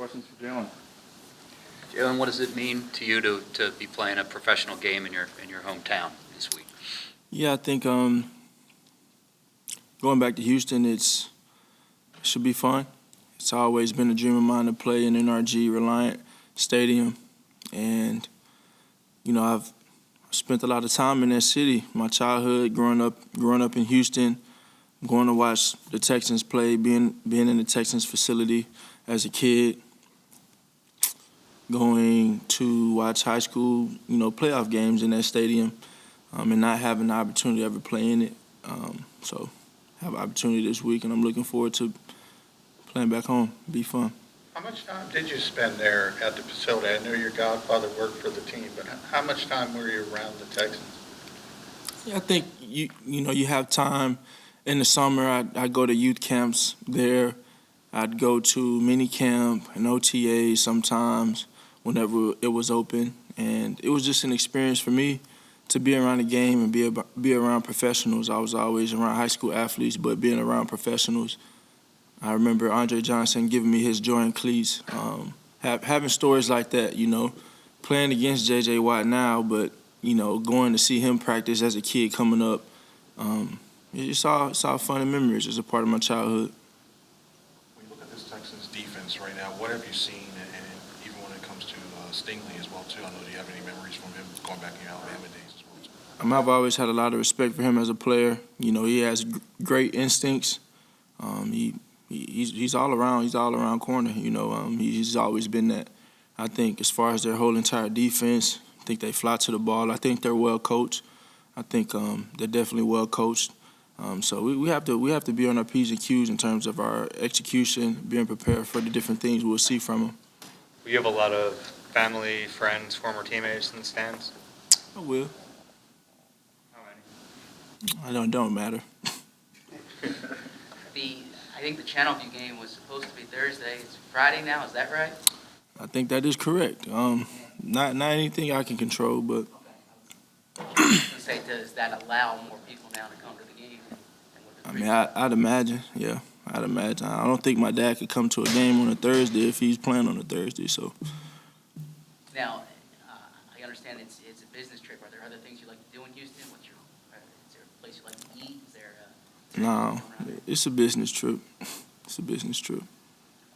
Questions for Jalen? Jalen, what does it mean to you to be playing a professional game in your hometown this week? Yeah, I think going back to Houston, it should be fun. It's always been a dream of mine to play in NRG Reliant Stadium, and I've spent a lot of time in that city. My childhood, growing up in Houston, going to watch the Texans play, being in the Texans facility as a kid, going to watch high school, playoff games in that stadium, and not having the opportunity to ever play in it. So I have an opportunity this week, and I'm looking forward to playing back home. Be fun. How much time did you spend there at the facility? I know your godfather worked for the team, but how much time were you around the Texans? Yeah, I think you have time in the summer. I'd go to youth camps there. I'd go to mini camp and OTA sometimes whenever it was open, and it was just an experience for me to be around the game and be around professionals. I was always around high school athletes, but being around professionals. I remember Andre Johnson giving me his Jordan cleats. Having stories like that, playing against J.J. Watt now, but going to see him practice as a kid coming up. It's all fun and memories. It's a part of my childhood. When you look at this Texans defense right now, what have you seen, and even when it comes to Stingley as well, too? I know, do you have any memories from him going back in your Alabama days as well, too? I've always had a lot of respect for him as a player. He has great instincts. He's all around. He's all around corner. He's always been that. I think as far as their whole entire defense, I think they fly to the ball. I think they're well coached. I think they're definitely well coached. So we have to be on our P's and Q's in terms of our execution, being prepared for the different things we'll see from them. You have a lot of family, friends, former teammates in the stands? I will. How many? I don't matter. I think the Channelview game was supposed to be Thursday. It's Friday now. Is that right? I think that is correct. Not anything I can control, but. Does that allow more people now to come to the game? I mean, I'd imagine, yeah. I'd imagine. I don't think my dad could come to a game on a Thursday if he's playing on a Thursday. So. Now, I understand it's a business trip. Are there other things you like to do in Houston? Is there a place you like to eat? Is there No, it's a business trip. It's a business trip.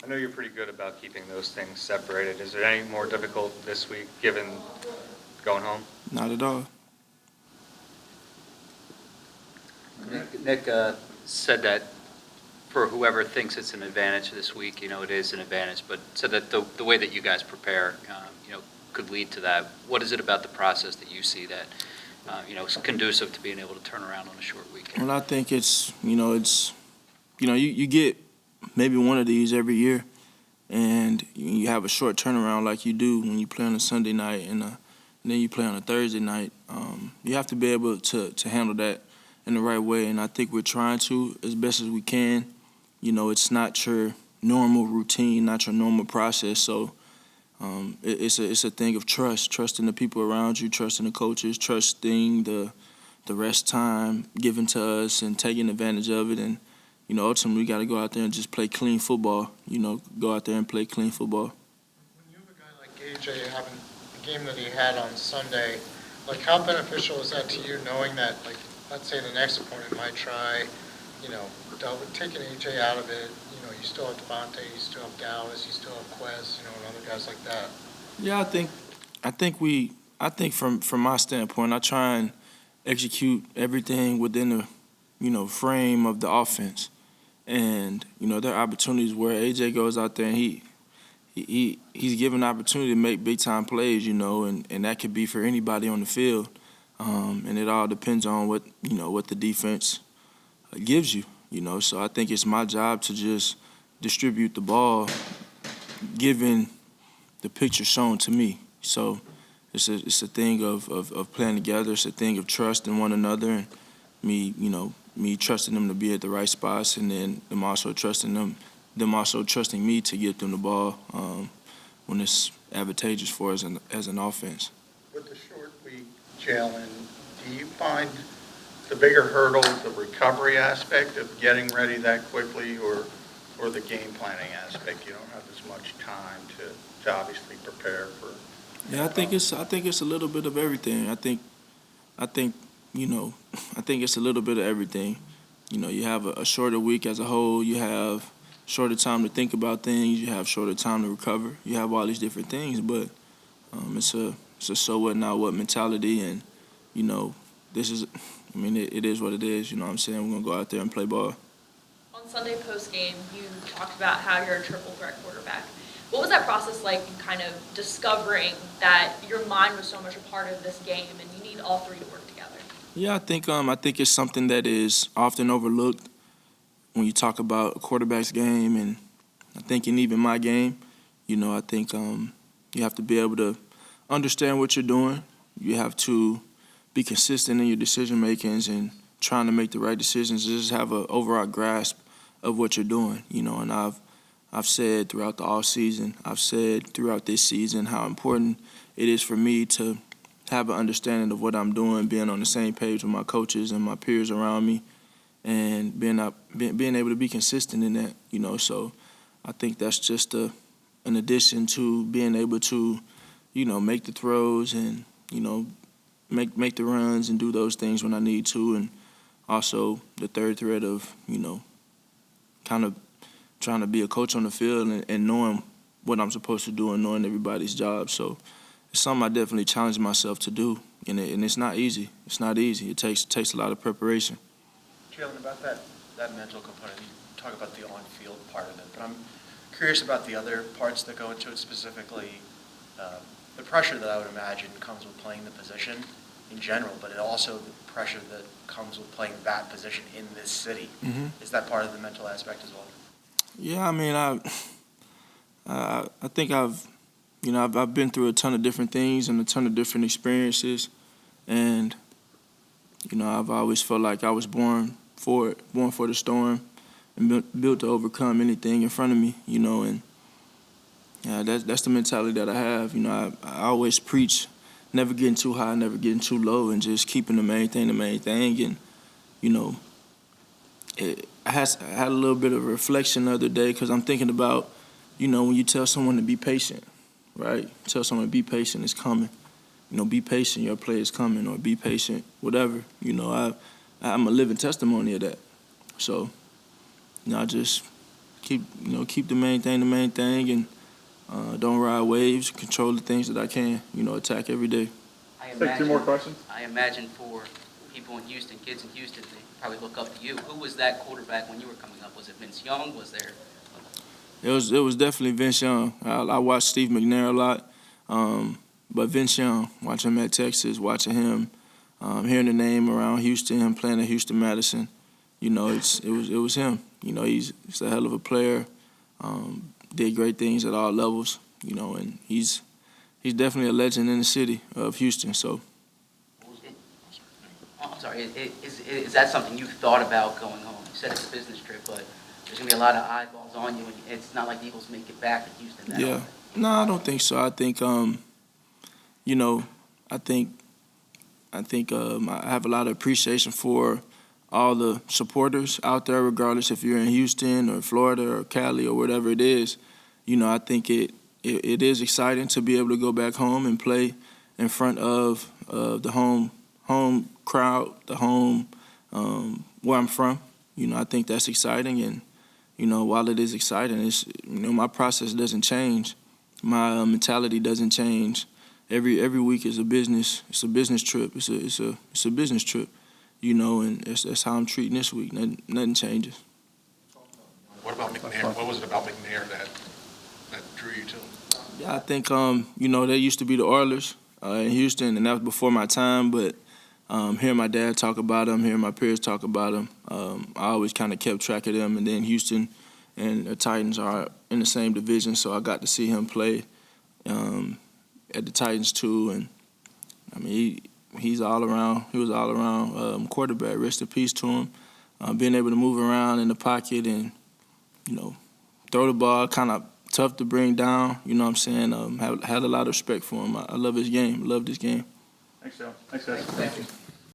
I know you're pretty good about keeping those things separated. Is it any more difficult this week given going home? Not at all. Nick said that for whoever thinks it's an advantage this week, it is an advantage, but said that the way that you guys prepare, could lead to that. What is it about the process that you see that, is conducive to being able to turn around on a short weekend? Well, I think you get maybe one of these every year, and you have a short turnaround like you do when you play on a Sunday night and then you play on a Thursday night. You have to be able to handle that in the right way, and I think we're trying to as best as we can. It's not your normal routine, not your normal process, so it's a thing of trusting the people around you, trusting the coaches, trusting the rest time given to us and taking advantage of it. And, ultimately we got to go out there and just play clean football, go out there and play clean football. When you have a guy like AJ having the game that he had on Sunday, how beneficial is that to you, knowing that, let's say the next opponent might try, taking AJ out of it, you still have Devontae, you still have Dallas, you still have Quez, and other guys like that. Yeah, I think from my standpoint, I try and execute everything within the, frame of the offense. And, there are opportunities where AJ goes out there and he's given the opportunity to make big-time plays, and that could be for anybody on the field. And it all depends on what the defense gives you, So I think it's my job to just distribute the ball given the picture shown to me. So it's a thing of playing together. It's a thing of trust in one another, and me trusting them to be at the right spots, and then them also trusting me to get them the ball when it's advantageous for us as an offense. With the short week, Jalen, do you find the bigger hurdle the recovery aspect of getting ready that quickly, or or the game planning aspect, you don't have as much time to obviously prepare for. Yeah, I think it's a little bit of everything. I think I think it's a little bit of everything. You have a shorter week as a whole. You have shorter time to think about things. You have shorter time to recover. You have all these different things, but it's a so what not what mentality, and this is. I mean, it is what it is. You know what I'm saying? We're gonna go out there and play ball. On Sunday post-game, you talked about how you're a triple threat quarterback. What was that process like in kind of discovering that your mind was so much a part of this game and you need all three to work together? Yeah, I think it's something that is often overlooked when you talk about a quarterback's game, and I think in even my game, I think you have to be able to understand what you're doing. You have to be consistent in your decision makings and trying to make the right decisions. Just have an overall grasp of what you're doing. And I've said throughout the off season, I've said throughout this season how important it is for me to have an understanding of what I'm doing, being on the same page with my coaches and my peers around me, and being able to be consistent in that. So I think that's just an addition to being able to, make the throws and make the runs and do those things when I need to, and also the third thread of kind of trying to be a coach on the field and knowing what I'm supposed to do and knowing everybody's job. So it's something I definitely challenge myself to do, and it's not easy. It's not easy. It takes a lot of preparation. Jalen, about that mental component, you talk about the on-field part of it, but I'm curious about the other parts that go into it, specifically the pressure that I would imagine comes with playing the position in general, but it also the pressure that comes with playing that position in this city. Mm-hmm. Is that part of the mental aspect as well? Yeah, I mean, I think I've been through a ton of different things and a ton of different experiences, and I've always felt like I was born for the storm, and built to overcome anything in front of me. And that's the mentality that I have. I always preach never getting too high, never getting too low, and just keeping the main thing. And I had a little bit of a reflection the other day because I'm thinking about, when you tell someone to be patient, right? Tell someone to be patient, it's coming. Be patient, your play is coming, or be patient, whatever. I'm a living testimony of that. So, I just keep the main thing, and don't ride waves, control the things that I can, attack every day. Take two more questions. I imagine for people in Houston, kids in Houston, they probably look up to you. Who was that quarterback when you were coming up? Was it Vince Young? Was there? It was definitely Vince Young. I watched Steve McNair a lot, but Vince Young, watching him at Texas, watching him, hearing the name around Houston, him playing at Houston Madison, it was him. He's a hell of a player. Did great things at all levels, and he's definitely a legend in the city of Houston. So. I'm sorry. Is that something you thought about going home? You said it's a business trip, but there's gonna be a lot of eyeballs on you, and it's not like the Eagles make it back to Houston. Yeah. No, I don't think so. I think I have a lot of appreciation for all the supporters out there, regardless if you're in Houston or Florida or Cali or whatever it is. I think it is exciting to be able to go back home and play in front of the home crowd, the home where I'm from. I think that's exciting, and while it is exciting, it's my process doesn't change, my mentality doesn't change. Every week is a business. It's a business trip. It's a business trip. And that's how I'm treating this week. Nothing changes. What about McNair? What was it about McNair that drew you to him? Yeah, I think they used to be the Oilers in Houston, and that was before my time. But hearing my dad talk about him, hearing my peers talk about him, I always kind of kept track of them. And then Houston and the Titans are in the same division, so I got to see him play at the Titans too. And I mean, he was all around quarterback. Rest in peace to him. Being able to move around in the pocket and throw the ball, kind of tough to bring down. You know what I'm saying? Had a lot of respect for him. I love his game. Loved his game. Thanks, Joe. Thanks, guys. Thank you.